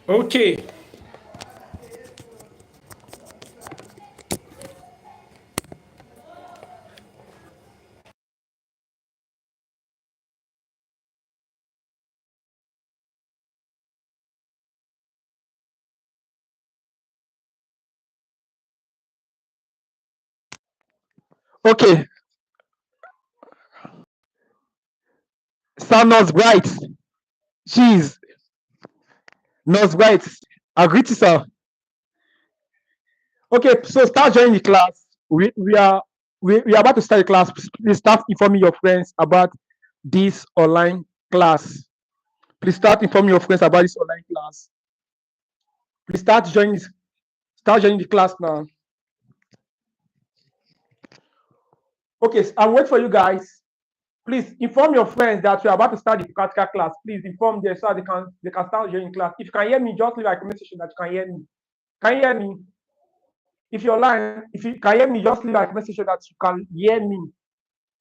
Okay. Okay, Sir Nurse Bright. Jeez, Nurse Bright. Agree to sir. Okay, so start joining the class. We are about to start the class. Please start informing your friends about this online class. Please start informing your friends about this online class. Please start joining the class now. Okay, I'll wait for you guys. Please inform your friends that we are about to start the practical class. Please inform them so they can start joining class. If you can hear me, just leave a comment section that you can hear me. Can you hear me? If you're online, if you can hear me, just leave a comment section that you can hear me.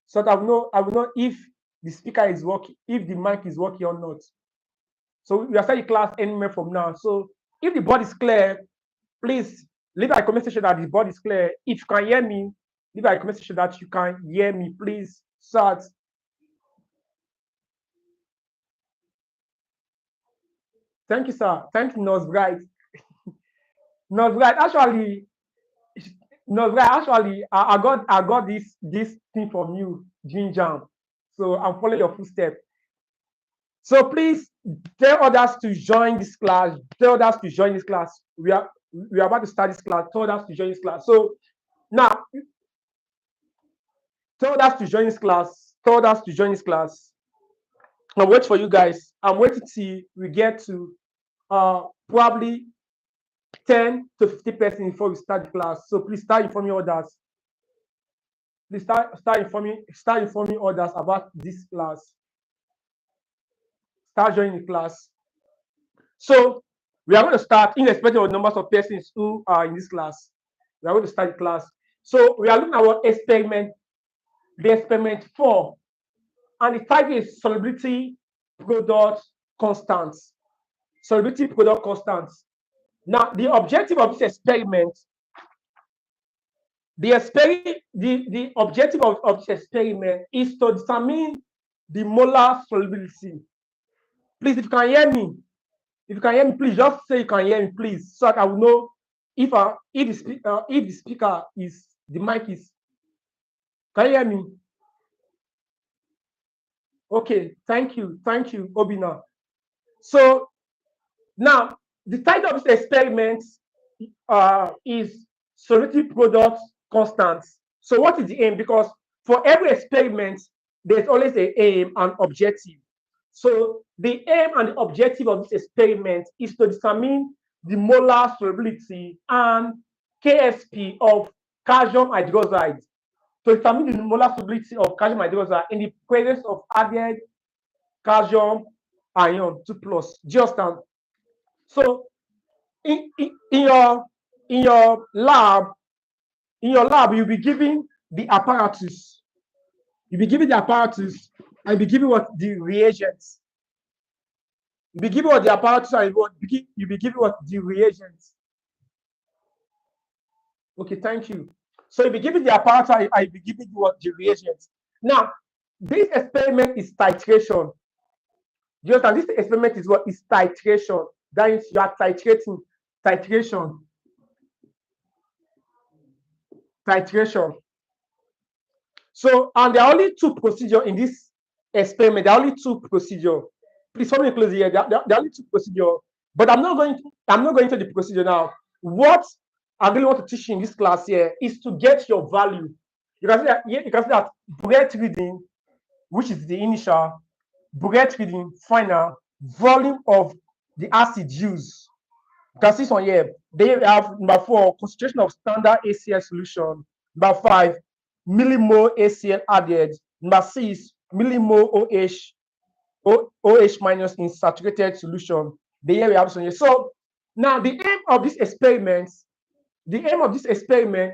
So that I will know if the speaker is working, if the mic is working or not. So we are starting class anywhere from now. So if the board is clear, please leave a comment section that the board is clear. If you can hear me, leave a comment section that you can hear me. Please start. Thank you, sir. Thank you, Nose Bright. Nose Bright, actually, Nose Bright, actually, I got this thing from you, Ginger. So I'm following your footsteps. So please tell others to join this class. Tell others to join this class. We are about to start this class. Tell others to join this class. So now tell others to join this class. Tell others to join this class. I'll wait for you guys. I'm waiting till we get to probably 10 to 50% before we start the class. So please start informing others. Please start informing others about this class. Start joining the class. So we are going to start irrespective of the numbers of persons who are in this class. We are going to start the class. So we are looking at our experiment, the experiment 4, and the title is solubility product constants. Solubility product constants. Now, the objective of this experiment, the objective of this experiment is to determine the molar solubility. Please, if you can hear me, please just say you can hear me, please, so that I will know if the speaker is the mic is. Can you hear me? Okay, thank you, Obina. So now the title of this experiment is solubility product constants. So what is the aim? Because for every experiment, there's always an aim and objective. So the aim and the objective of this experiment is to determine the molar solubility and KSP of calcium hydroxide, to determine the molar solubility of calcium hydroxide in the presence of added calcium ion 2 plus. Do you understand? So in your in your lab, you'll be given the apparatus. You'll be given the apparatus and you'll be given what the reagents. You'll be given what the apparatus and you'll be given what the reagents. Okay, thank you. So you'll be given the apparatus and you'll be given what the reagents. Now, this experiment is titration. Do you understand? This experiment is what is titration. That is, you are titrating. Titration. Titration. So, and there are only two procedures in this experiment. There are only two procedures. Please follow me closely here. There are only two procedures. But I'm not going to the procedure now. What I really want to teach you in this class here is to get your value. You can see that breath reading, which is the initial, breath reading, final, volume of the acid used. You can see on here. They have number 4, concentration of standard ACL solution. Number 5, millimole ACL added. Number 6, millimole OH minus in saturated solution. The year we have on here. So now the aim of this experiment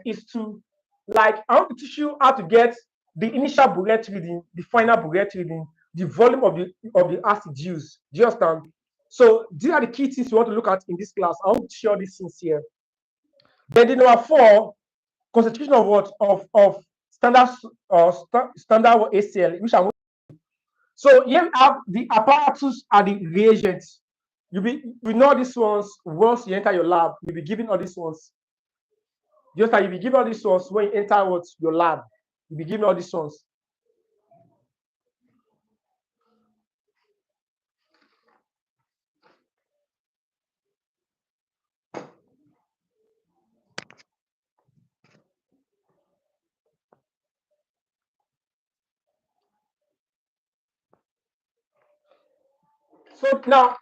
is to, like, I want to teach you how to get the initial breath reading, the final breath reading, the volume of the acid used. Do you understand? So these are the key things you want to look at in this class. I want to share these things here. Then the number 4, concentration of what of standard standard ACL, which I want. So here we have the apparatus and the reagents. We know these ones once you enter your lab. You'll be given all these ones. Just like you'll be given all these ones when you enter what your lab. You'll be given all these ones. So now,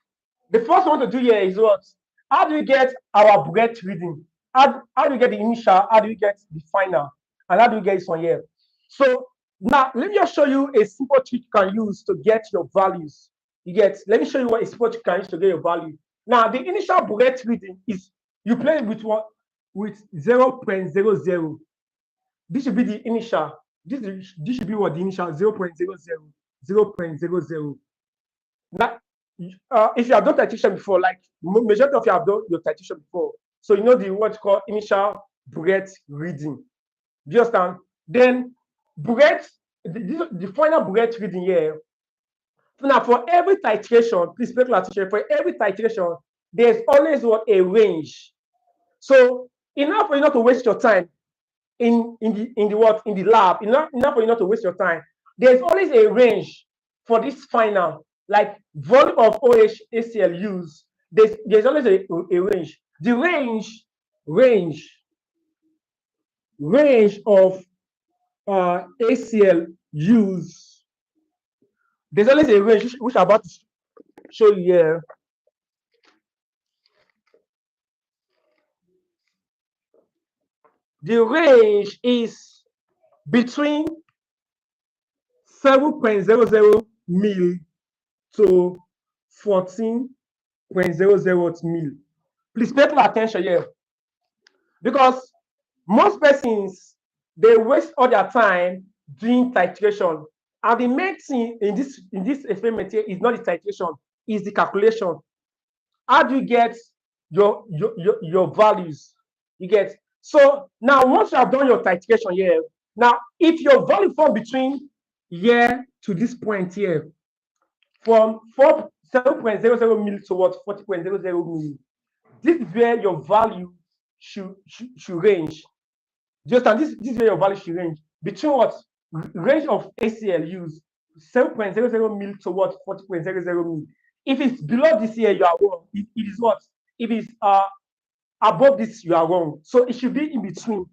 the first one to do here is what? How do we get our breath reading? How do we get the initial? How do we get the final? And how do we get this one here? So now, let me just show you a simple trick you can use to get your values. You get, let me show you what a simple trick you can use to get your value. Now, the initial breath reading is, you play with what? With 0.00. This should be the initial. This should be what the initial 0.00, 0.00. Now, if you have done titration before, like majority of you have done your titration before, so you know the what's called initial breath reading. Do you understand? Then breath, the final breath reading here. Now, for every titration, please pay attention. For every titration, there's always what a range. So enough for you not to waste your time in the lab. Enough for you not to waste your time. There's always a range for this final, like volume of OH ACL use. There's always a range. The range of ACL use. There's always a range which I'm about to show you here. The range is between 7.00 mil to 14.00 mil. Please pay attention here, because most persons, they waste all their time doing titration, and the main thing in this experiment here is not the titration, is the calculation. How do you get your values? You get, so now once you have done your titration here, now if your value fall between here to this point here, from 7.00 mil to what 40.00 mil, this is where your value should range. Just and this is where your value should range between what range of ACL use 7.00 mil to what 40.00 mil. If it's below this here, you are wrong. It is what? If it's above this, you are wrong. So it should be in between.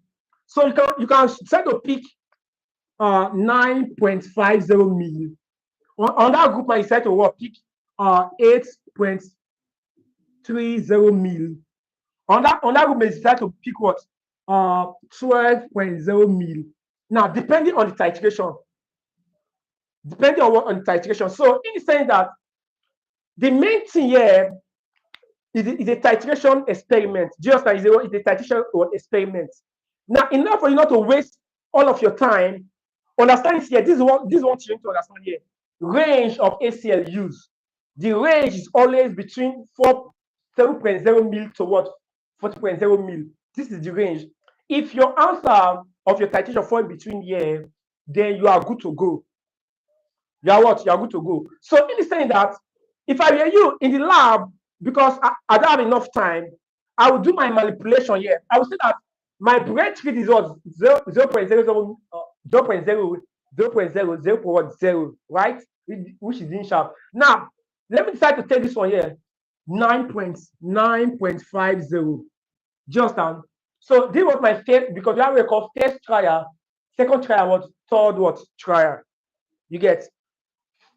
So you can try to pick 9.50 mil. On that group, I decide to what pick 8.30 mil. On that group, I decide to pick what 12.0 mil. Now, depending on the titration, So in the sense that the main thing here is a titration experiment. Just like it's a titration experiment. Now, enough for you not to waste all of your time. Understand this here. This is what you need to understand here. Range of ACL use. The range is always between 7.0 mil to what 40.0 mil. This is the range. If your answer of your titration fall between here, then you are good to go. You are what? You are good to go. So in the sense that if I were you in the lab, because I don't have enough time, I will do my manipulation here. I will say that my breath rate is what 0.00, 0.0, right? Which is initial. Now, let me decide to take this one here. 9.50. Just so this was my first, because we have a called first trial, second trial, what third what trial. You get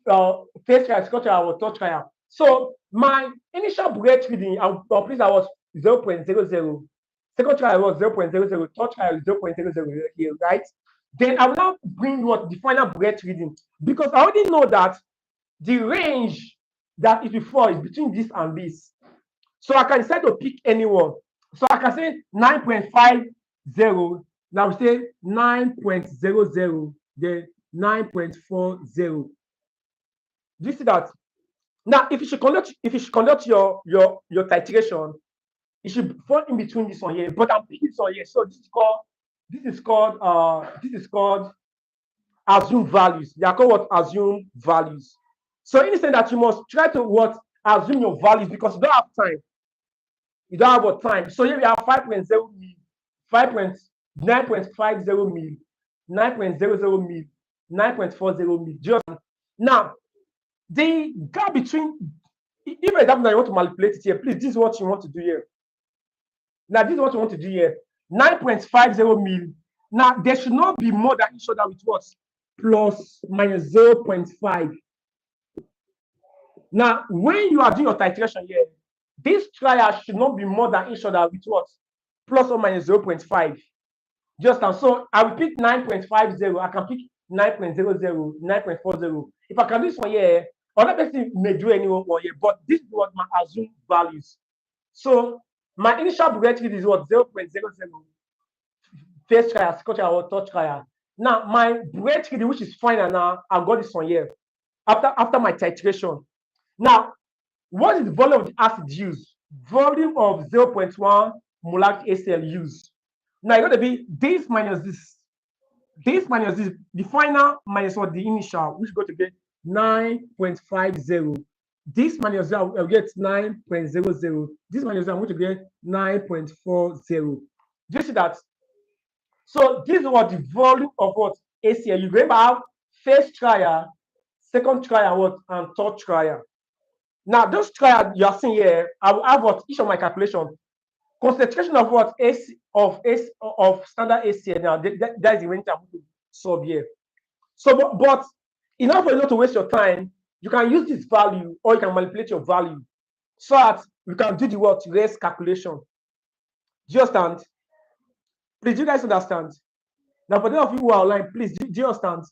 first trial, second trial, what third trial. So my initial breath reading, I'm pleased I was 0.00. Second trial was 0.00. Third trial is 0.00 here, right? Then I will now bring what the final breath reading, because I already know that the range that it will fall is between this and this. So I can decide to pick anyone. So I can say 9.50. Now we say 9.00, then 9.40. Do you see that? Now, if you should conduct your titration, it should fall in between this one here. But I'm picking this one here. So this is called assume values. They are called what? Assume values. So in the sense that you must try to what? Assume your values because you don't have time. You don't have what time. So here we have 5.0 mil, 5.9.50 mil, 9.00 mil, 9.40 mil. Just now, the gap between, if for example that you want to manipulate it here, please, this is what you want to do here. Now, this is what you want to do here. 9.50 mil. Now, there should not be more than each other with what? Plus minus 0.5. Now, when you are doing your titration here, this trial should not be more than each other with what? Plus or minus 0.5. Just now. So I will pick 9.50. I can pick 9.00, 9.40. If I can do this one here, other person may do any one here, but this is what my assumed values. So my initial breath is what? 0.00. First trial, second trial, or third trial. Now my breath which is final now, I've got this one here. After my titration. Now, what is the volume of the acid used? Volume of 0.1 molar HCl used. Now it's going to be this minus this. This minus this, the final minus what? The initial, which is going to get 9.50. This minus 0, I'll get 9.00. This minus 0, I'm going to get 9.40. Do you see that? So this is what the volume of what? HCl. You remember have first trial, second trial, what? And third trial. Now, those trials you are seeing here, I will have what? Each of my calculation. Concentration of what? Of standard HCl. Now, that is the range I'm going to solve here. So, but in order for you not to waste your time, you can use this value or you can manipulate your value so that you can do the what? Rest calculation. Do you understand? Please, do you guys understand? Now, for those of you who are online, please, do you understand?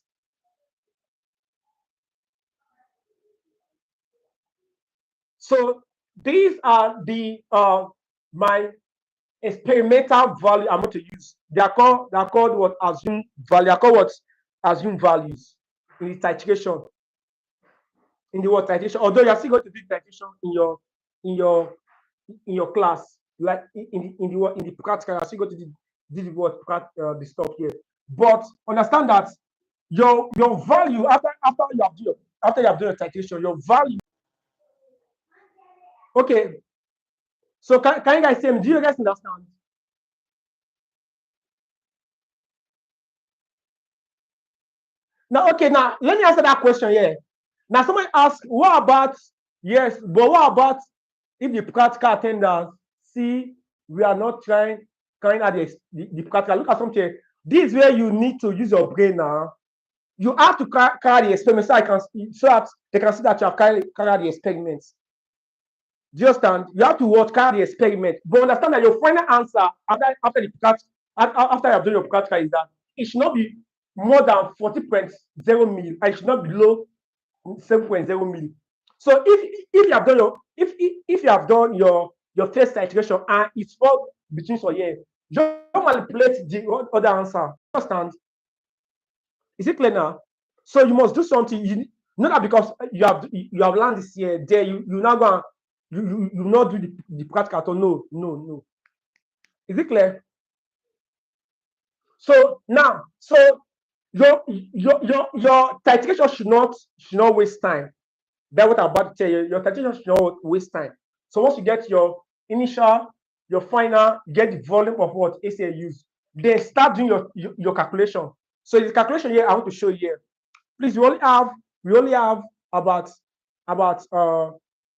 So these are the my experimental value I'm going to use. They are called what? Assume value. They are called what? Assume values in the titration. In the what? Titration. Although you are still going to do titration in your class, like in the practical, you are still going to do the stuff here. But understand that your value after you have done your titration, your value. Okay. So can you guys say me? Do you guys understand? Now, okay, now let me answer that question here. Now, somebody asked, what about, yes, but what about if the practical attendance see we are not carrying out the practical? Look at something. This is where you need to use your brain now. You have to carry the experiment so that they can see that you have carried the experiments. Do you understand? You have to carry the experiment, but understand that your final answer after you have done your practical is that it should not be more than 40.0 mil, and it should not be below 7.0 mil. So if you have done your first iteration and it's all between so here, don't manipulate the other answer. Understand? Is it clear now? So you must do something. Not that because you have learned this here, there you now go and you not do the practical at all. No. Is it clear? So now, your titration should not waste time. That's what I'm about to tell you. Your titration should not waste time. So once you get your initial, your final, get the volume of what HCl used, then start doing your calculation. So the calculation here I want to show you here. Please, we only have about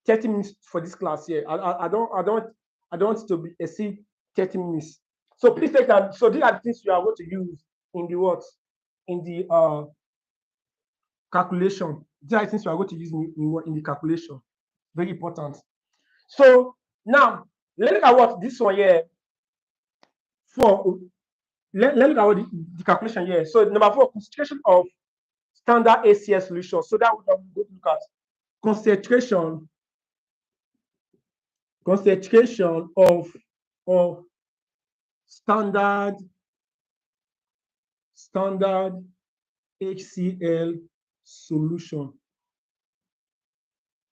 30 minutes for this class here. I don't want to exceed 30 minutes. So please take that. So these are the things you are going to use in the what? In the calculation. These are the things you are going to use in the calculation. Very important. So now let's look at what this one here for. Let's look at what the calculation here. So number 4, concentration of standard HCl solution. So that we're going to look at concentration of standard HCl solution.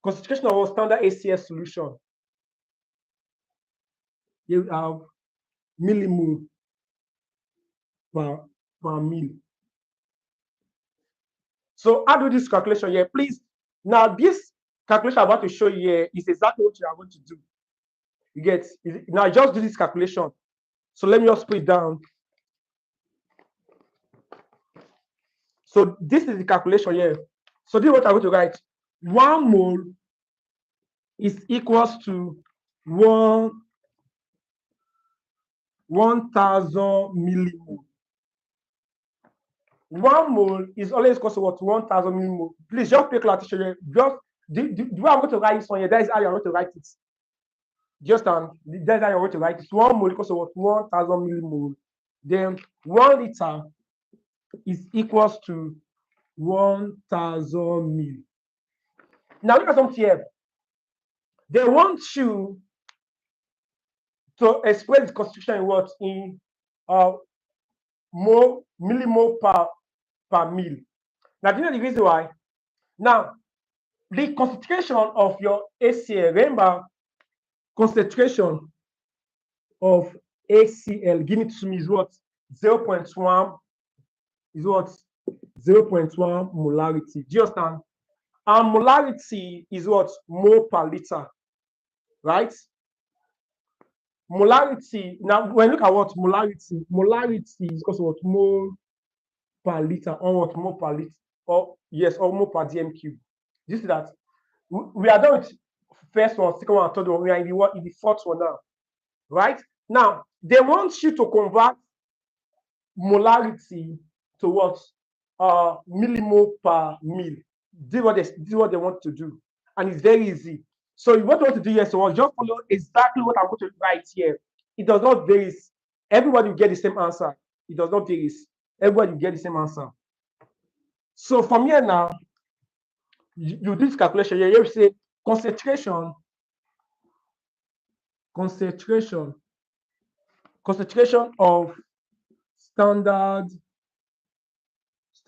concentration of a standard ACL solution. You have millimole per mil. So how do this calculation here? Please, now this calculation I'm about to show you here is exactly what you are going to do. You get, now just do this calculation. So let me just put it down. So this is the calculation here. So this is what I'm going to write. 1 mole is equals to 1,000 millimole. 1 mole is always equals to what? 1,000 millimole. Please just pay close attention here. Just the way I'm going to write this one here, that is how you're going to write it. Just that's how you're going to write it. 1 mole equals to what? 1,000 millimole. Then 1 liter is equals to 1,000 mil. Now look at something here. They want you to express the concentration in what? In millimole per mil. Now, do you know the reason why? Now, the concentration of your ACL, remember, concentration of ACL given to me is what? 0.1 is what? 0.1 molarity. Do you understand? And molarity is what? Mole per liter, right? Molarity, now when you look at what molarity is because of what? Mole per liter, or what? Mole per liter, or yes, or mole per dm cube. You see that? We are done with first one, second one, third one. We are in the fourth one now, right? Now they want you to convert molarity to what? Millimole per mil. This is what they want to do, and it's very easy. So what you want to do here, so just follow exactly what I'm going to write here. It does not vary. Everybody will get the same answer. It does not vary. Everybody will get the same answer. So from here now, you do this calculation here. You say concentration of standard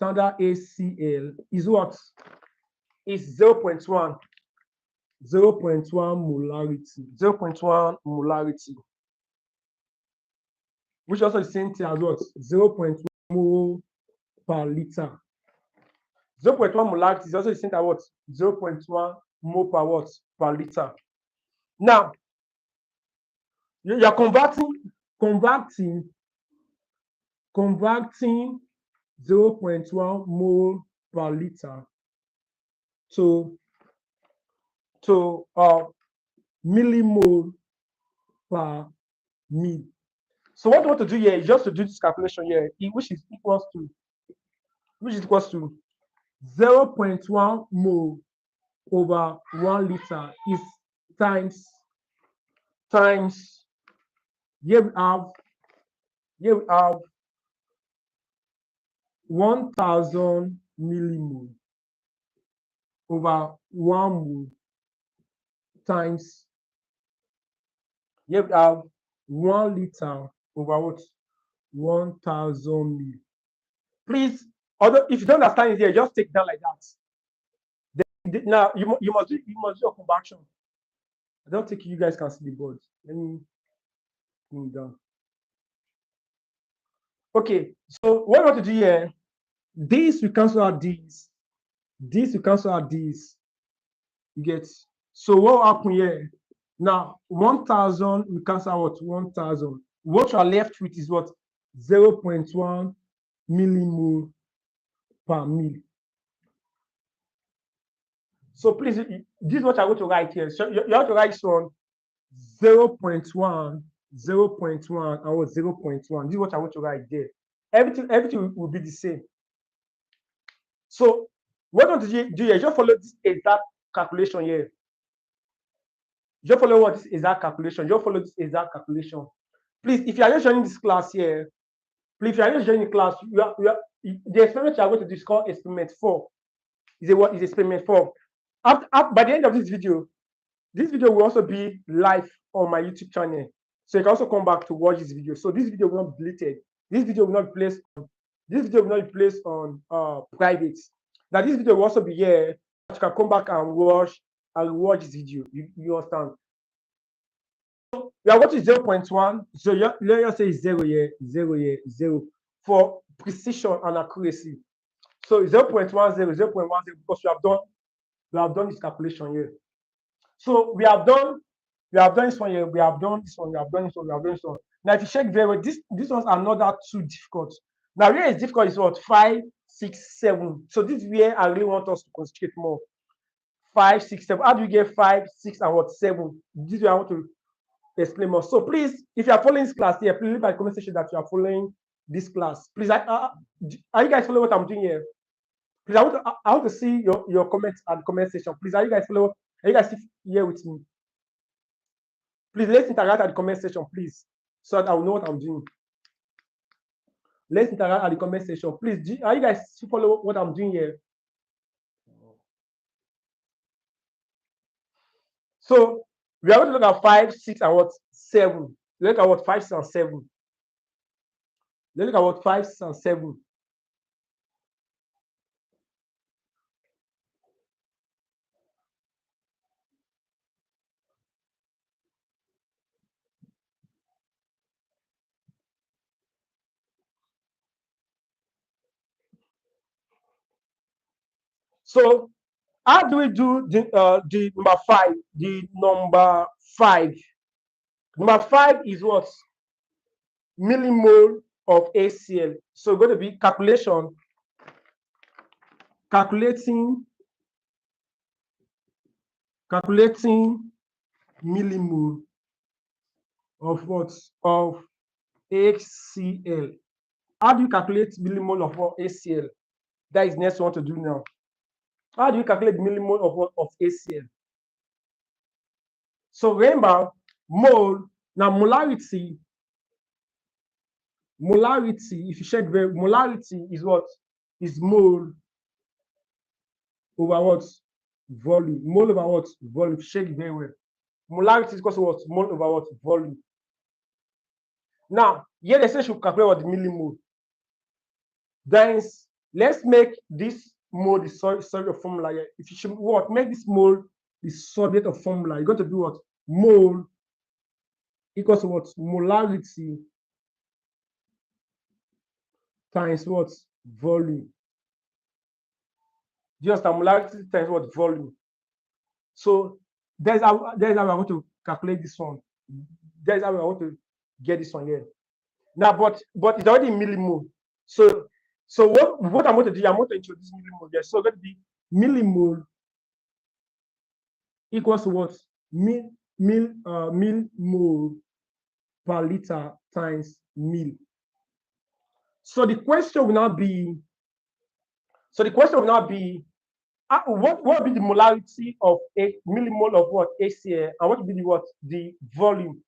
ACL is what? Is 0.1 molarity. 0.1 molarity. Which also is the same thing as what? 0.1 mole per liter. 0.1 molarity is also the same as what? 0.1 mole per what? Per liter. Now, you're converting 0.1 mole per liter to millimole per mil. So what you want to do here is just to do this calculation here, which is equals to 0.1 mole over 1 liter is times here we have 1,000 millimole over 1 mole times here we have 1 liter over what? 1,000 mil. Please, although if you don't understand it here, just take it down like that. Then, now you must do your conversion. I don't think you guys can see the board. Let me bring it down. Okay, so what I want to do here, this we cancel out these. This we cancel out these. You get, so what will happen here? Now 1,000 we cancel out what? 1,000. What you are left with is what? 0.1 millimole per mil. So please, this is what I'm going to write here. So you have to write this one 0.1, and what 0.1. This is what I want to write there. Everything will be the same. So what I want to do here, just follow this exact calculation here. Just follow what this exact calculation. Just follow this exact calculation. Please, if you are just joining this class here, please, if you are just joining the class, the experiment you are going to do is called experiment 4. Is experiment 4. By the end of this video will also be live on my YouTube channel. So you can also come back to watch this video. So this video will not be deleted. This video will not be placed on private. Now this video will also be here. You can come back and watch I'll watch this video. You understand? So we are going to 0.1. So let us say 0 here, 0 here, 0 for precision and accuracy. So 0.10, 0.10 because we have done this calculation here. So we have done this one here, we have done this one, we have done this one, we have done this one. Now if you check very well, these ones are not that too difficult. Now where is difficult is what? 5, 6, 7. So this is where I really want us to concentrate more. 5, 6, 7. How do you get 5, 6, and what 7? This is where I want to explain more. So please, if you are following this class here, please leave my comment section that you are following this class. Please, are you guys following what I'm doing here? Please, I want to see your comments at the comment section. Please, are you guys here with me? Please, let's interact at the comment section, please, so that I will know what I'm doing. Let's interact at the comment section. Please, are you guys follow what I'm doing here? So we are going to look at 5, 6, and what 7. Look at what 5, 6, and 7. Let's look at what 5, 6, and 7. So how do we do the number 5? The number 5. Number 5 is what? Millimole of HCl. So going to be calculating millimole of what? Of HCl. How do you calculate millimole of what? HCl? That is next one to do now. How do you calculate millimole of what? Of HCl? So remember, mole, now molarity, if you check very, molarity is what? Is mole over what? Volume. Mole over what? Volume. Check very well. Molarity is equal to what? Mole over what? Volume. Now, here they say should calculate what the millimole. Then let's make this mole the subject of formula here. If you should what? Make this mole the subject of formula. You're going to do what? Mole equals to what? Molarity times what? Volume. Just a molarity times what? Volume. So there's how I want to calculate this one. There's how I want to get this one here. Now, but it's already in millimole. So what I'm going to do, I'm going to introduce millimole here. So it's going to be millimole equals to what? Millimole per liter times mil. So the question will now be, what will be the molarity of a millimole of what? HCl, and what will be the what? The volume.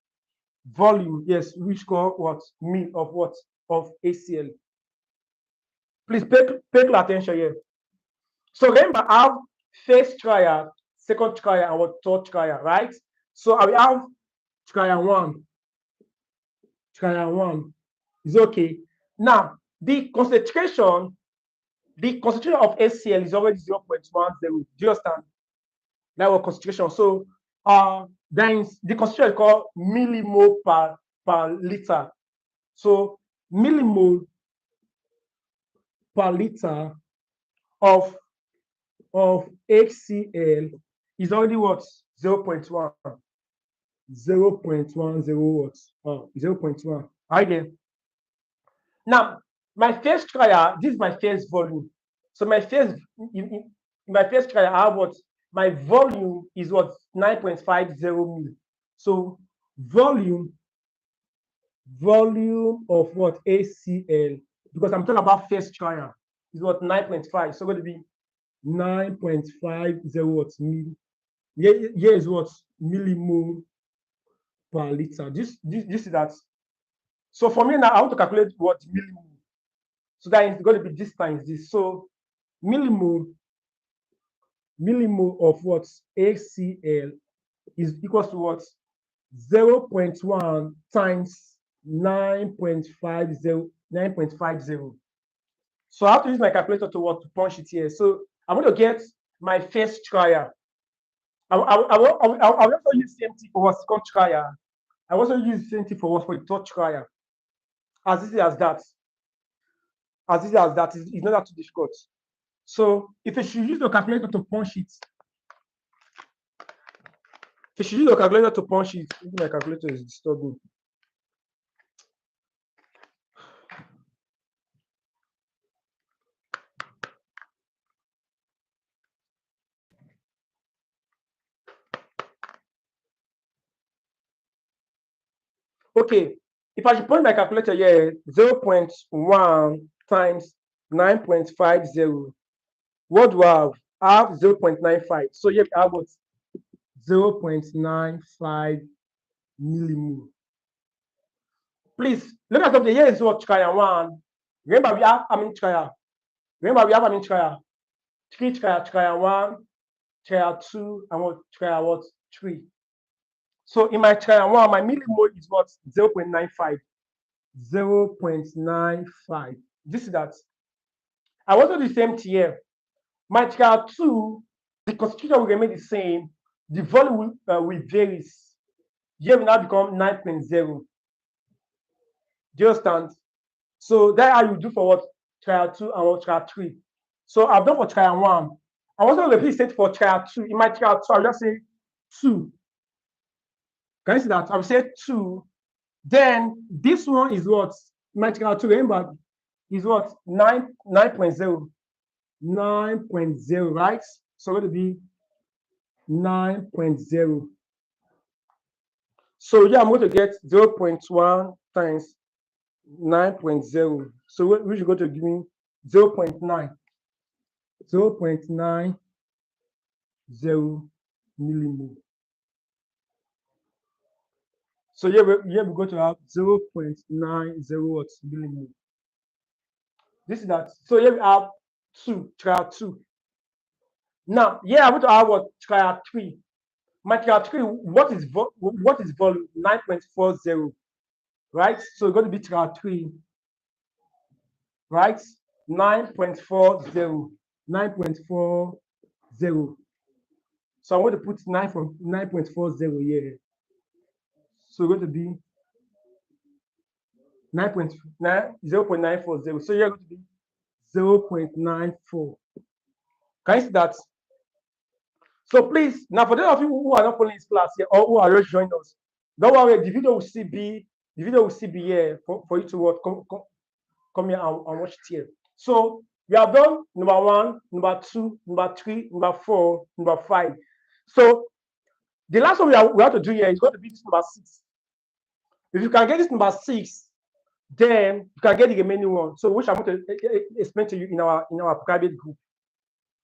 Volume, yes, which call what? Mil of what? Of HCl. Please pay attention here. So remember, I have first trial, second trial, and what? Third trial, right? So I will have trial 1. Trial 1 is okay. Now the concentration of HCl is already 0.10. Do you understand? That was concentration. So then the concentration is called millimole per liter. So millimole per liter of HCl is already what? 0.1. 0.10 watts. 0.1. Right there. Now, my first trial, this is my first volume. So in my first trial, I have what? My volume is what? 9.50 mil. So volume of what? HCl, because I'm talking about first trial, is what? 9.5. So going to be 9.50 watts mil. Here is what? Millimole per liter. This is that. So for me now, I want to calculate what millimole. So that is going to be this times this. So millimole of what? HCl is equals to what? 0.1 times 9.50. So I have to use my calculator to punch it here. So I'm going to get my first trial. I will also use same thing for what's called trial. I also use same thing for what's for the third trial. As easy as that. As easy as that. It's not that too difficult. So if you should use the calculator to punch it, if you should use the calculator to punch it, maybe my calculator is disturbing. Okay, if I should point my calculator here, 0.1 times 9.50. What do I have? I have 0.95. So here I have what? 0.95 millimole. Please look at something. Here is what trial one. Remember, we have how many trial? Remember, we have how many trial? Three trial, trial one, trial two, and what trial what? Three. So in my trial one, my millimole is what? 0.95. 0.95. This is that. I want to do the same thing here. My trial two, the concentration will remain the same. The volume will vary. Here will now become 9.0. Do you understand? So that's how you do for what trial two and what trial three. So I've done for trial one. I want to repeat the same for trial two. In my trial two, I'll just say 2. Can you see that? I'll say 2. Then this one is what? My trial two, remember, is what? 9.0. 9.0, right? So it will be 9.0. So yeah, I'm going to get 0.1 times 9.0. So which is going to give me 0.9. 0.90 millimole. So here we're going to have 0.90 millimole. This is that. So here we have 2, trial 2. Now, here I'm going to have what? Trial 3. My trial 3, what is volume? 9.40, right? So it's going to be trial 3, right? 9.40. 9.40. So I'm going to put 9.40 here. So it's going to be 0.940. So you're going to be 0.94. Can you see that? So please, now for those of you who are not following this class here or who are just joining us, don't worry, the video will still be here for you to watch. Come here and watch it here. So we have done number 1, number 2, number 3, number 4, number 5. So the last one we have to do here is going to be this number 6. If you can get this number 6, then you can get the remaining one. So which I'm going to explain to you in our private group.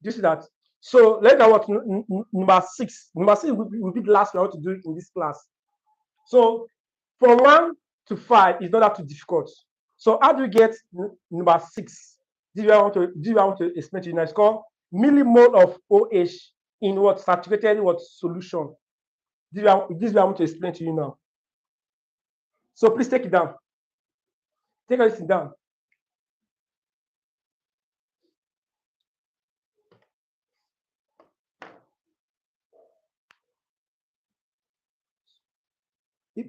Do you see that? So let's go what number 6. Number 6 will be the last one I want to do in this class. So from 1 to 5 is not that too difficult. So how do you get number 6? This is what I want to explain to you now. It's called millimole of OH in what saturated what solution. This is what I want to explain to you now. So please take it down. Take everything down.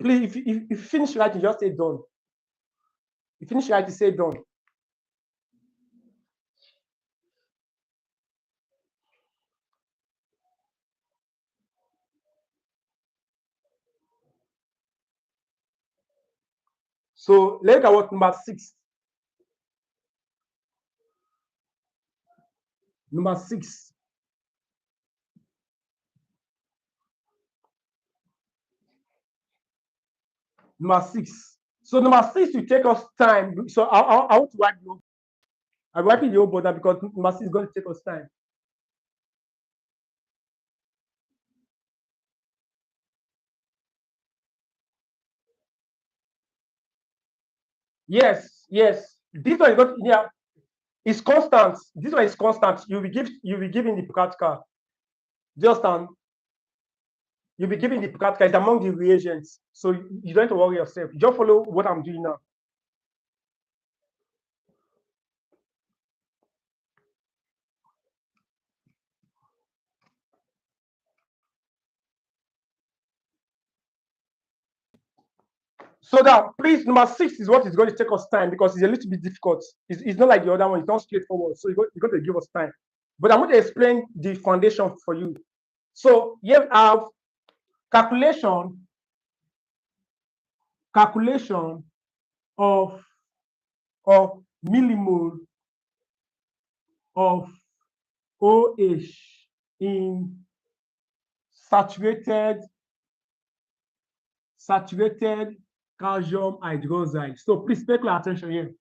Please, if you finish writing, just say done. If you finish writing, say done. So let's look at what number 6. Number 6. Number 6. So number 6 will take us time. So I want to write the I'm writing the whole border because number 6 is going to take us time. Yes, yes. This one is not yeah, it's constant. This one is constant. You'll be giving the practical. Just you'll be giving the practical. It's among the reagents. So you don't have to worry yourself. You just follow what I'm doing now. So that please, number 6 is what is going to take us time because it's a little bit difficult. It's not like the other one, it's not straightforward. So you're going to give us time. But I'm going to explain the foundation for you. So here we have calculation of millimole of OH in saturated calcium hydroxide. So please pay close attention here.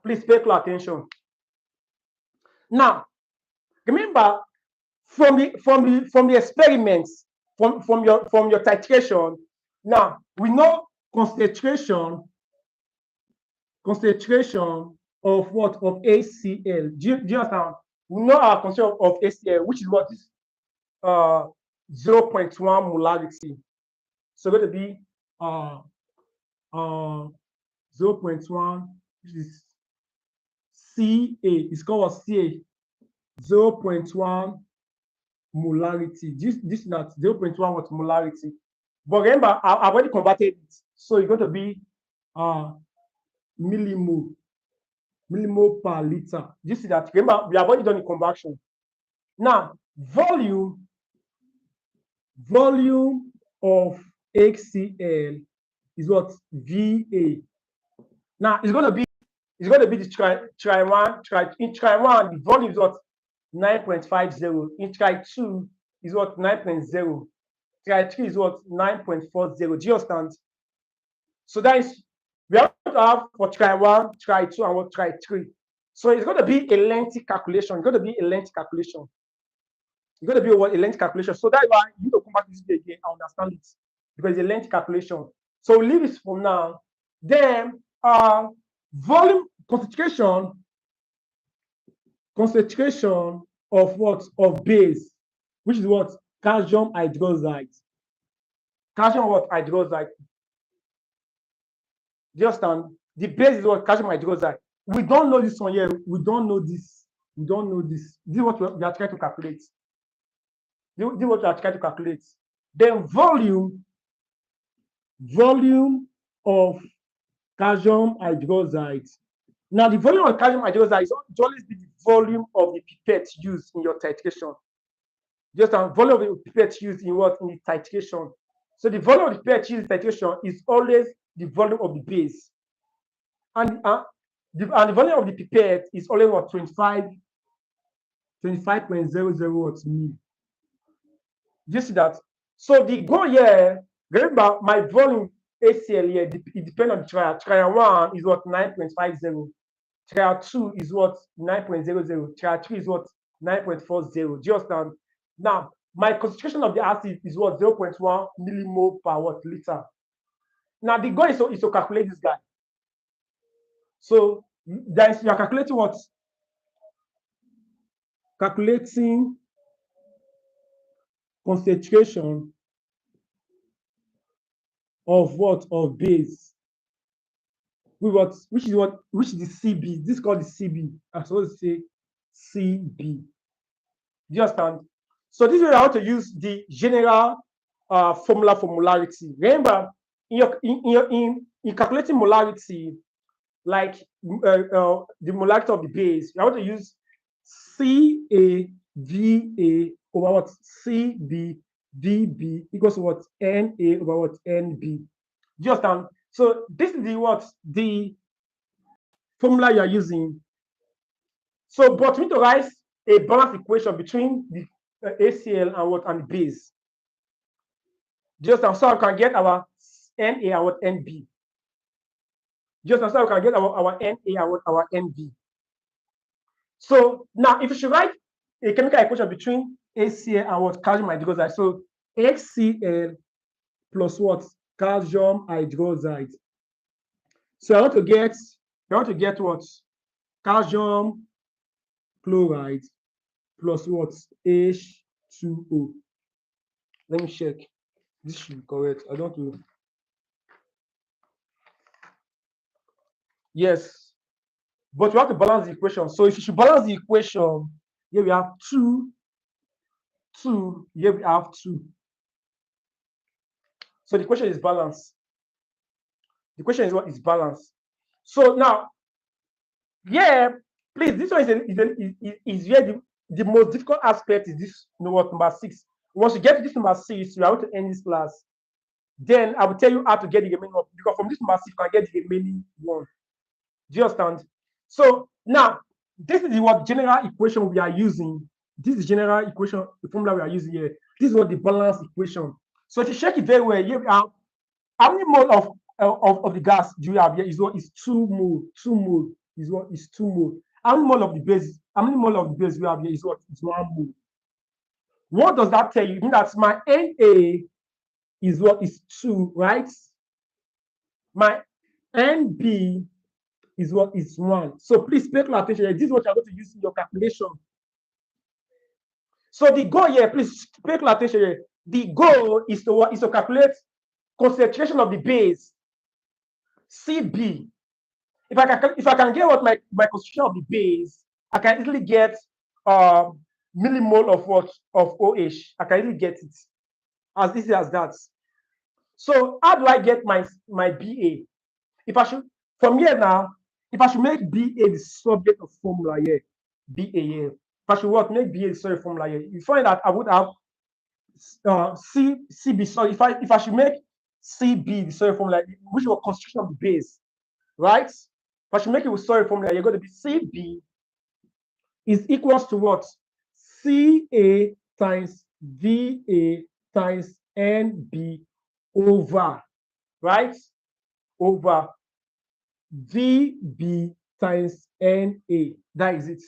Please pay close attention. Now, remember from the experiments, from your titration. Now we know concentration of what, of HCl. Do you understand? We know our concentration of HCl, which is what is 0.1 molarity. So going to be 0.1, which is Ca. It's called Ca. 0.1 molarity. This is not 0.1 what molarity. But remember, I've already converted it. So it's going to be millimole per liter. You see that? Remember, we have already done the conversion. Now, volume of HCl is what? VA. Now it's going to be the tri 1. In tri 1, the volume is what? 9.50. In tri 2 is what? 9.0. Tri 3 is what? 9.40. Do you understand? So that is, we have to have for tri 1, tri 2, and what? Tri 3. So it's going to be a lengthy calculation. It's going to be a lengthy calculation. It's going to be a lengthy calculation. So that's why you need to come back to this video again and understand it, because it's a lengthy calculation. So we'll leave this for now. Then volume concentration of what? Of base, which is what? Calcium hydroxide. Calcium what? Hydroxide. Do you understand? The base is what? Calcium hydroxide. We don't know this one here. We don't know this. We don't know this. This is what we are trying to calculate. This is what we are trying to calculate. Then volume of calcium hydroxide. Now, the volume of calcium hydroxide is always be the volume of the pipette used in your titration. Just a volume of the pipette used in what? In the titration. So the volume of the pipette used in titration is always the volume of the base. And the volume of the pipette is always what? 25.00 watts mil. You see that? So the goal here, remember my volume HCl here, it depends on the trial. Trial 1 is what? 9.50. Trial 2 is what? 9.00. Trial 3 is what? 9.40. Do you understand? Now, my concentration of the acid is what? 0.1 millimole per what? Liter. Now, the goal is to calculate this guy. So, you are calculating what? Calculating concentration of what? Of base. Which is the CB. This is called the CB. I'm supposed to say CB. Do you understand? So this is where I want to use the general formula for molarity. Remember, in calculating molarity, like the molarity of the base, I want to use CAVA over what? CBDB equals to what? NA over what? NB. Do you understand? So this is the formula you are using. So, but we need to write a balanced equation between the HCl and what? And the base. Just so I can get our Na and what? Nb. Just so I can get our Na and what? Our Nb. So now, if you should write a chemical equation between HCl and what? Calcium hydroxide. So HCl plus what? Calcium hydroxide. So I want to get what? Calcium chloride plus what? H2O. Let me check. This should be correct. I don't know. Yes. But we have to balance the equation. So if you should balance the equation, here we have 2. Here we have 2. So the equation is balanced. The question is what is balance. So now, yeah, please, this one is where the most difficult aspect is this, what, number 6. Once you get to this number 6, you are going to end this class. Then I will tell you how to get the remaining one, because from this number 6, you can get the remaining one. Do you understand? So now, this is what general equation we are using. This is general equation, the formula we are using here. This is what the balance equation. So if you check it very well, you have how many mole of the gas do you have here? Is what is 2 mole. 2 mole is what is 2 mole. How many mole of the base? How many mole of the base we have here is what is 1 mole. What does that tell you? It means that my Na is what is 2, right? My Nb is what is 1. So please pay close attention. This is what you're going to use in your calculation. So the goal here, please pay close attention here. The goal is to calculate concentration of the base, Cb. If I can get what my concentration of the base, I can easily get millimole of what of OH. I can easily get it as easy as that. So how do I get my Ba? If I should from here now, if I should make Ba the subject of formula here, Ba here. If I should what make Ba the subject formula here, you find that I would have Cb. So if I should make Cb the subject formula, which was concentration of the base, right? If I should make it with solid formula, you're going to be Cb is equals to what? Ca times Va times Nb over, right? Over Vb times Na. That is it.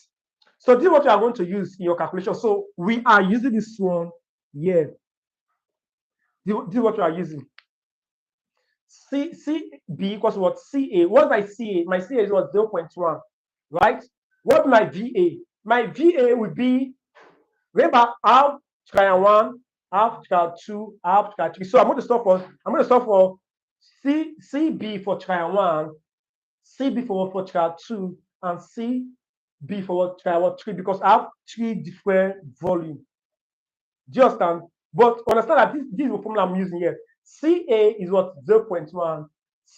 So this is what you are going to use in your calculation. So we are using this one here. This is what you are using. Cb equals what? Ca. What my Ca? My Ca is what? 0.1, right? What my Va? My Va will be, remember, half trial 1, half trial 2, half trial 3. So I'm going to stop for Cb for trial 1, Cb for trial 2, and Cb for trial 3, because I have 3 different volumes. Do you understand? But understand that this is the formula I'm using here. Ca is what? 0.1.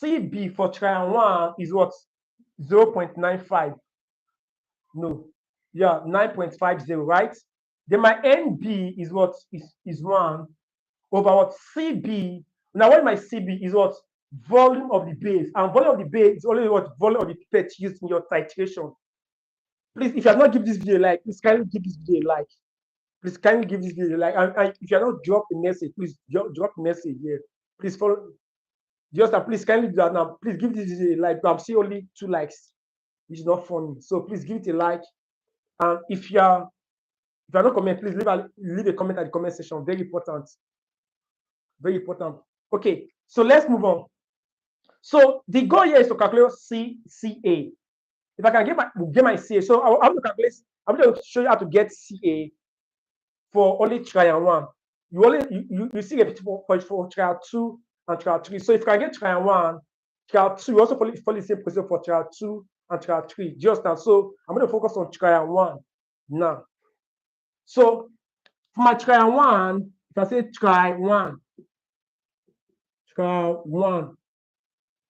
Cb for trial 1 is what? 0.95. No. Yeah, 9.50, right? Then my Nb is what? Is 1 over what? Cb. Now, what my Cb is what? Volume of the base. And volume of the base is only what? Volume of the pipette used in your titration. Please, if you have not given this video a like, please kindly give this video a like. Please kindly give this video a like. And if you are not drop a message, please drop a message here. Please follow. Just please kindly do that now. Please give this video a like. I'm seeing only 2 likes, which is not funny. So please give it a like. And if you are not comment, please leave a comment at the comment section. Very important. Very important. Okay, so let's move on. So the goal here is to calculate Ca. If I can get my Ca, so I want to calculate. I'm going to show you how to get Ca for only trial 1. You see it for trial 2 and trial 3. So if you can get trial 1, trial 2, you also follow the same procedure for trial 2 and trial 3. Just now. So I'm going to focus on trial 1 now. So for my trial 1, if I say trial 1,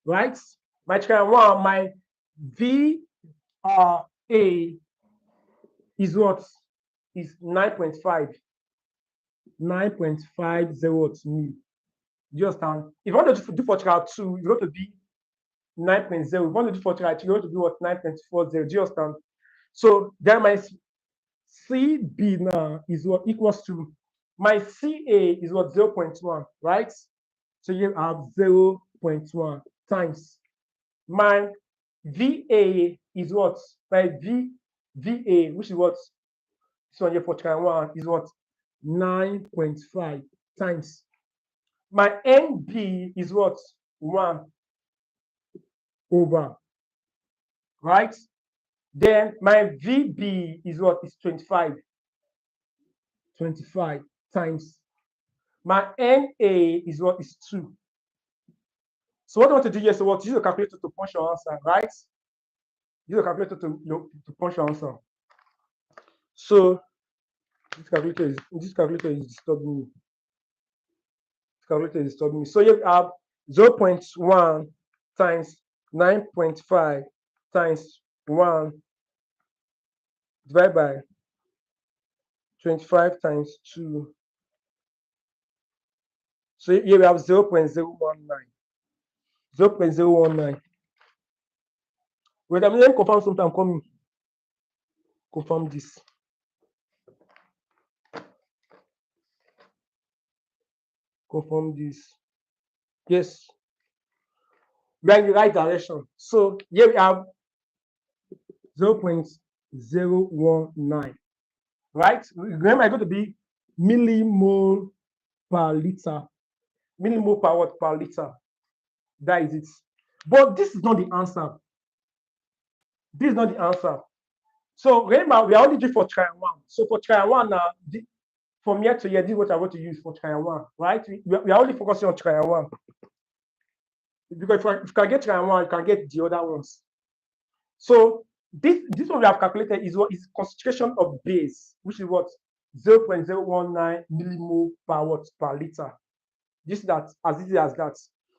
right? My trial 1, my Va is what? Is 9.5. 9.50 mil. You understand? If you want to do for trial 2, you want to be 9.0. If you want to do for trial 3, you want to do what? 9.40. Do you understand? So then my Cb now is what? Equals to my Ca is what? 0.1, right? So you have 0.1 times my Va is what? My Va, which is what? This one here for trial 1 is what? 9.5 times my Nb is what? 1 over, right? Then my Vb is what? Is 25. 25 times my Na is what? Is 2. So what I want to do here, so what? Use a calculator to punch your answer, right? Use a calculator to punch your answer. So this calculator is disturbing me. This calculator is disturbing me. So you have 0.1 times 9.5 times 1 divided by 25 times 2. So here we have 0.019. 0.019. Wait, let me confirm something. I'm coming. Confirm this. Confirm this. Yes. We are in the right direction. So here we have 0.019. Right? Remember, it's going to be millimole per liter. Millimole per what? Per liter. That is it. But this is not the answer. This is not the answer. So remember, we are only doing for trial 1. So for trial 1 now, from here to here, this is what I want to use for trial 1, right? We are only focusing on trial 1. Because if you can get trial 1, you can get the other ones. So this one we have calculated is what is concentration of base, which is what 0.019 millimole per what per liter. Just that, as easy as that.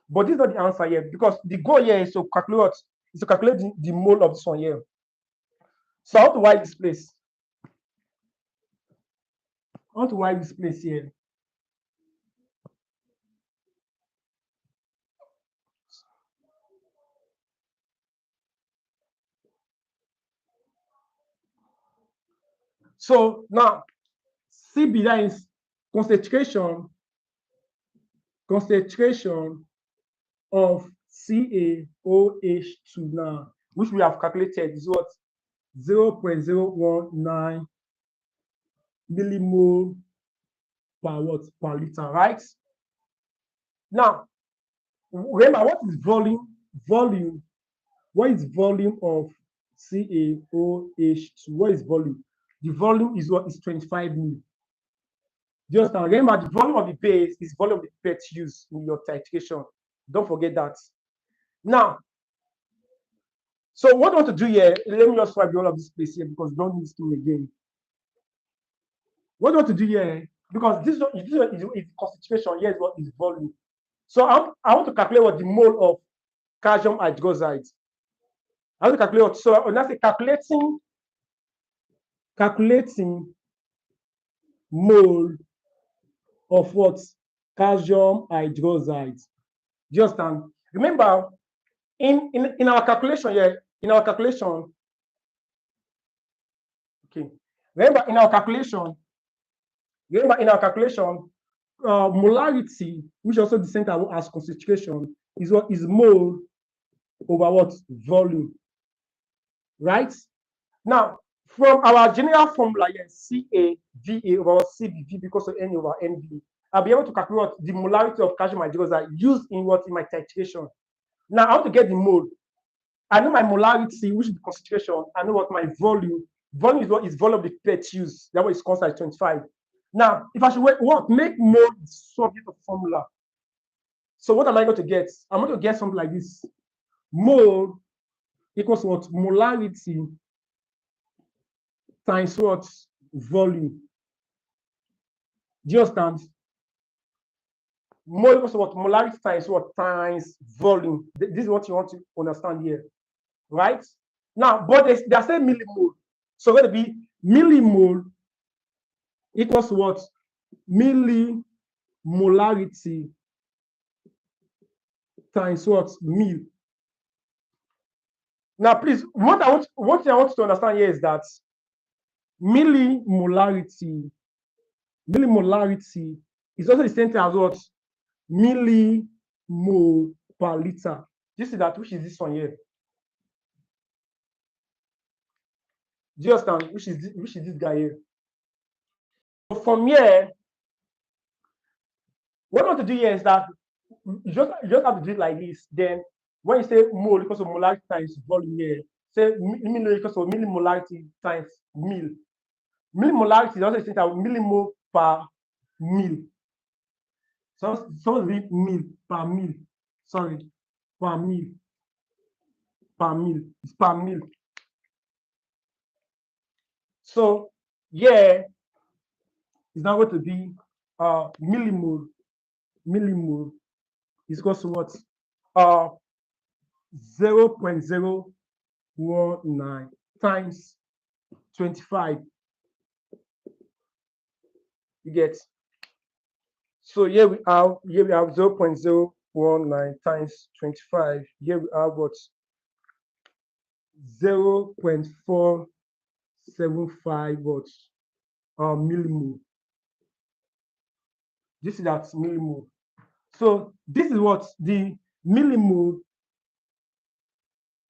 But this is not the answer here, because the goal here is to calculate the mole of this one here. So I want to write this place. I want to write this place here. So now CB, that is concentration of CaOH2 now, which we have calculated is what 0.019 millimole per what per liter, right? Now, remember, what is volume? What is volume of CaOH2? What is volume? The volume is what is 25 mil. Just now, remember, the volume of the base is volume of the pipette used in your titration. Don't forget that. Now, so what I want to do here, let me just write all of this place here because don't need to again. What I want to do here, because this is concentration, here is what is volume. So I want to calculate what the mole of calcium hydroxide. I want to calculate what, so when I say calculating mole of what calcium hydroxide. Do you understand? Remember, in our calculation here, okay. Remember in our calculation, molarity, which also the same as concentration, is what is mole over what volume, right? Now, from our general formula here, CaVa over CBV because of N over NV, I'll be able to calculate the molarity of calcium hydroxide used in what in my titration. Now, I want to get the mole. I know my molarity, which is the concentration. I know what my volume. Volume is what is volume of the pipette used. That one is constant 25. Now, if I should make mole subject of formula. So what am I going to get? I'm going to get something like this. Mole equals what? Molarity times what? Volume. Do you understand? Mole equals what? Molarity times what? Times volume. This is what you want to understand here, right? Now, but they are saying millimole. So it's going to be millimole equals what? Millimolarity times what? Mil. Now, please, what I want you to understand here is that millimolarity is also the same thing as what? Millimole per liter. You see that, which is this one here? Do you understand? Which is this guy here? So from here, what I want to do here is that you just have to do it like this. Then when you say mole equals to molarity times volume here, say millimole equals to millimolarity times mil. Millimolarity is also the same as millimole per mil. So supposed to be mil per mil. Sorry, per mil. Per mil. It's per mil. So yeah, it's now going to be millimole. Millimole is equal to what? 0.019 times 25. You get. So here we have 0.019 times 25. Here we have what? 0.475 what? Millimole. This is that millimole. So this is what the millimole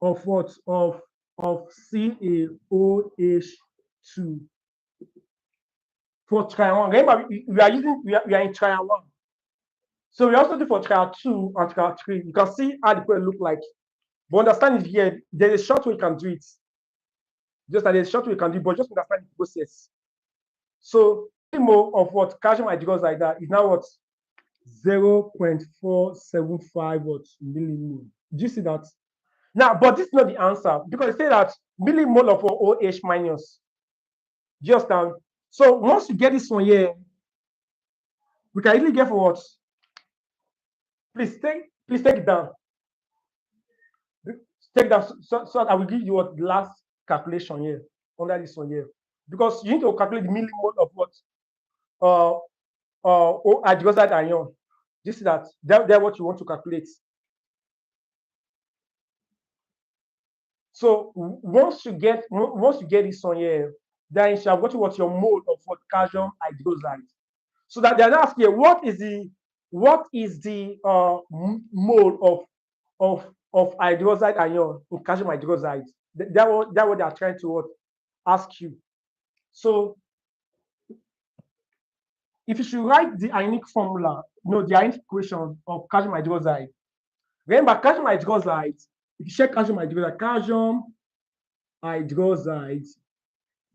of what? Of CaOH2 for trial 1. Remember, we are in trial 1. So we also do for trial 2 and trial 3. You can see how the product look like. But understand it here, there's a short way you can do it. Just that there's a short way you can do it, but just understand the process. So millimole of what? Calcium hydroxide that is now what? 0.475 what? Millimole. Do you see that? Now, but this is not the answer because they say that millimole of OH minus. Just down. So once you get this one here, we can easily get for what? Please take it down. Take that so I will give you what the last calculation here under this one here. Because you need to calculate the millimole of what? Hydroxide ion. This is that. That's what you want to calculate. So once you get this one here, then you shall what your mole of what calcium hydroxide. So that they're not asking what is the mole of hydroxide ion in calcium hydroxide. That's what they are trying to ask you. So if you should write the ionic formula, the ionic equation of calcium hydroxide. Remember, calcium hydroxide, if you check calcium hydroxide,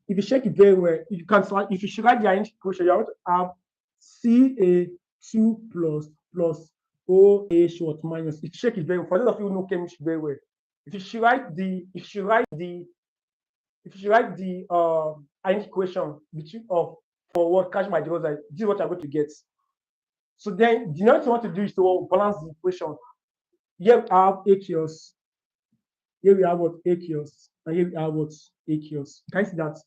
if you check it very well, if you should write the ionic equation, you have to have Ca2 plus OH what minus. If you check it very well, for those of you who know chemistry very well, if you should write the ionic equation for what calcium hydroxide, this is what you're going to get. So then the next thing you want to do is to balance the equation. Here we have aqueous. Here we have what? Aqueous. And here we have what? Aqueous. Can you see that?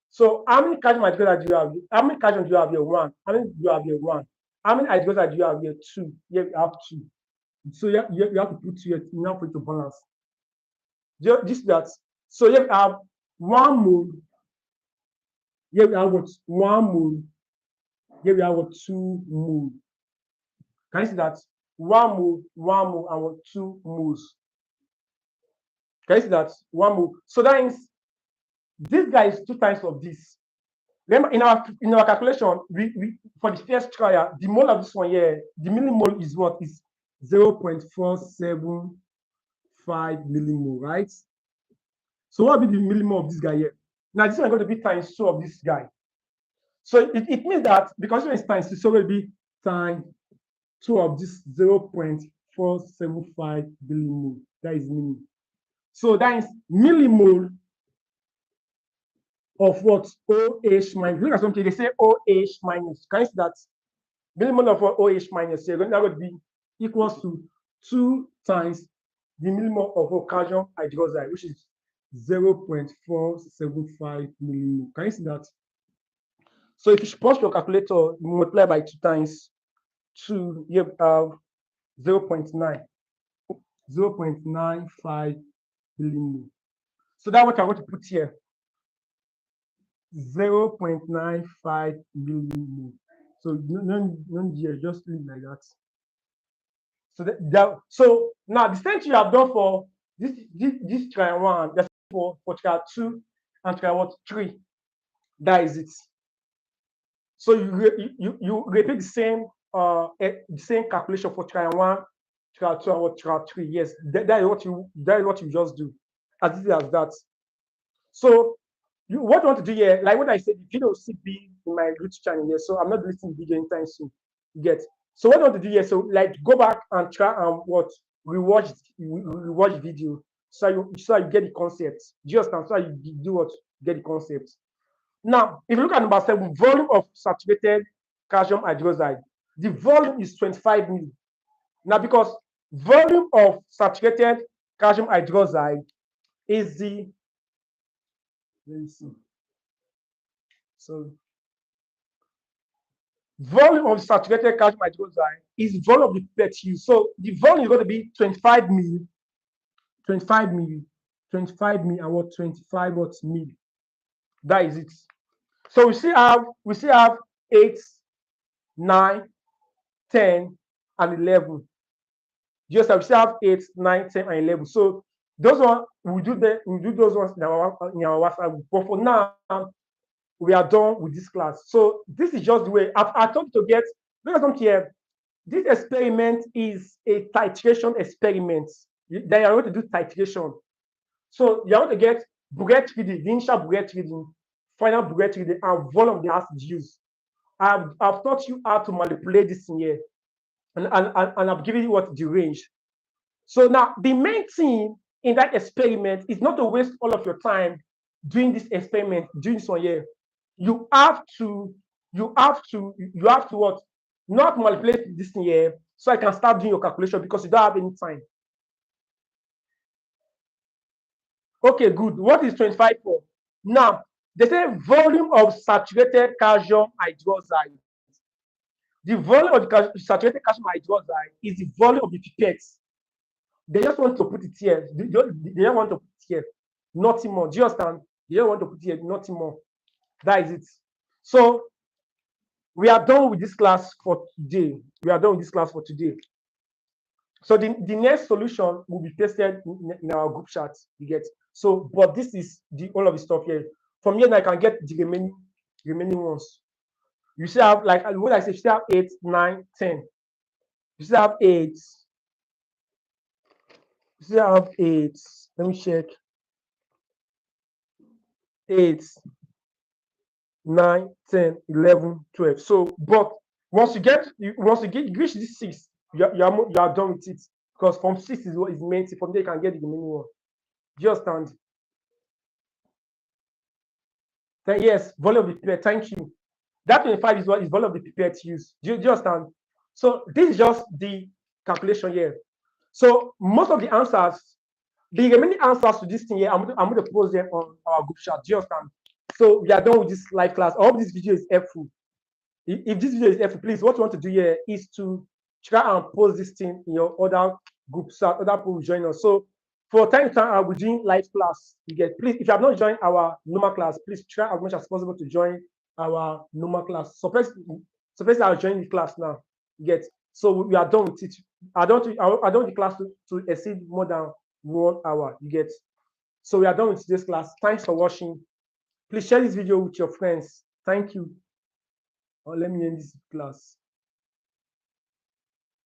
So how many calcium hydroxide do you have? How many calcium do you have here? 1. How many do you have here? 1. How many hydroxide do you have here? 2. Here we have 2. So you have to put 2 here enough for it to balance. This that. So here we have 1 mole. Here we have what? 1 mole. Here we have what? 2 mole. Can you see that? 1 mole, and what? 2 moles. Can you see that? 1 mole. So that means this guy is 2 times of this. Remember, in our calculation, we for the first trial, the mole of this one here, the millimole is what? Is 0.475 millimole, right? So what will be the millimole of this guy here? Now this one is going to be times 2 of this guy. So it means that because it's times 2, so it will be times 2 of this 0.475 millimole. That is millimole. So that is millimole of what? OH minus. Look at something, they say OH minus. Can you see that? Millimole of what? OH minus. So that would be equals to 2 times the millimole of calcium hydroxide, which is 0.475 millimole. Can you see that? So if you pause your calculator, you multiply by 2 times 2, you have 0.95 millimole. So that's what I want to put here. 0.95 millimole. So none here, just leave like that. So now the same thing you have done for this trial 1, that's for trial 2 and trial 3. That is it. So you repeat the same calculation for trial 1, trial 2, and trial 3. Yes, that is what you just do. As easy as that. So what you want to do here, like what I said, the video will still be in my YouTube channel here. So I'm not deleting the video anytime soon. You get. So what you want to do here, so like go back and try and rewatch the video so you get the concept. Do you understand? So you do what? Get the concept. Now, if you look at number 7, volume of saturated calcium hydroxide, the volume is 25 ml. Now, because volume of saturated calcium hydroxide is the, let me see, so volume of saturated calcium hydroxide is volume of the pipette used. So the volume is going to be 25 milli, 25 milli, 25 milli, and what 25 what milli. That is it. So we still have 8, 9, 10, and 11. Just like we still have 8, 9, 10, and 11. So those ones we do those ones in our WhatsApp group. But for now, we are done with this class. So this is just the way I thought to get. Look at something here. This experiment is a titration experiment. Then you're going to do titration. So you're going to get Burette reading, the initial Burette reading, final Burette reading, and volume of the acid used. I've taught you how to manipulate this in here, and I've given you what the range. So now the main thing in that experiment is not to waste all of your time doing this experiment, doing this one here. You have to, you have to what? Not manipulate this thing here so I can start doing your calculation because you don't have any time. Okay, good. What is 25 for? Now, they say volume of saturated calcium hydroxide. The volume of the saturated calcium hydroxide is the volume of the pipette. They just want to put it here. They don't want to put it here. Nothing more. Do you understand? They don't want to put it here. Nothing more. That is it. So we are done with this class for today. We are done with this class for today. So the next solution will be pasted in our group chat. You get. So, but this is the all of the stuff here. From here, I can get the remaining ones. You still have, like what I said, you still have 8, 9, 10. You still have 8. You still have 8. Let me check. 8, 9, 10, 11, 12. So, but once you reach this 6, you are done with it. Because from 6 is what is meant. From there, you can get the remaining one. Do you understand? Then yes, volume of the pipette. Thank you. That 25 is what is volume of the pipette used. Do you understand? So this is just the calculation here. So most of the answers, the remaining answers to this thing here, I'm going to post them on our group chat. Do you understand? So we are done with this live class. I hope this video is helpful. If this video is helpful, please, what you want to do here is to try and post this thing in your other groups so other people will join us. So for time to time, I will doing live class. You get, please, if you have not joined our normal class, please try as much as possible to join our normal class. Suppose I'll join the class now. You get, so we are done with it. I don't want the class to exceed more than 1 hour. You get, so we are done with today's class. Thanks for watching. Please share this video with your friends. Thank you. Let me end this class.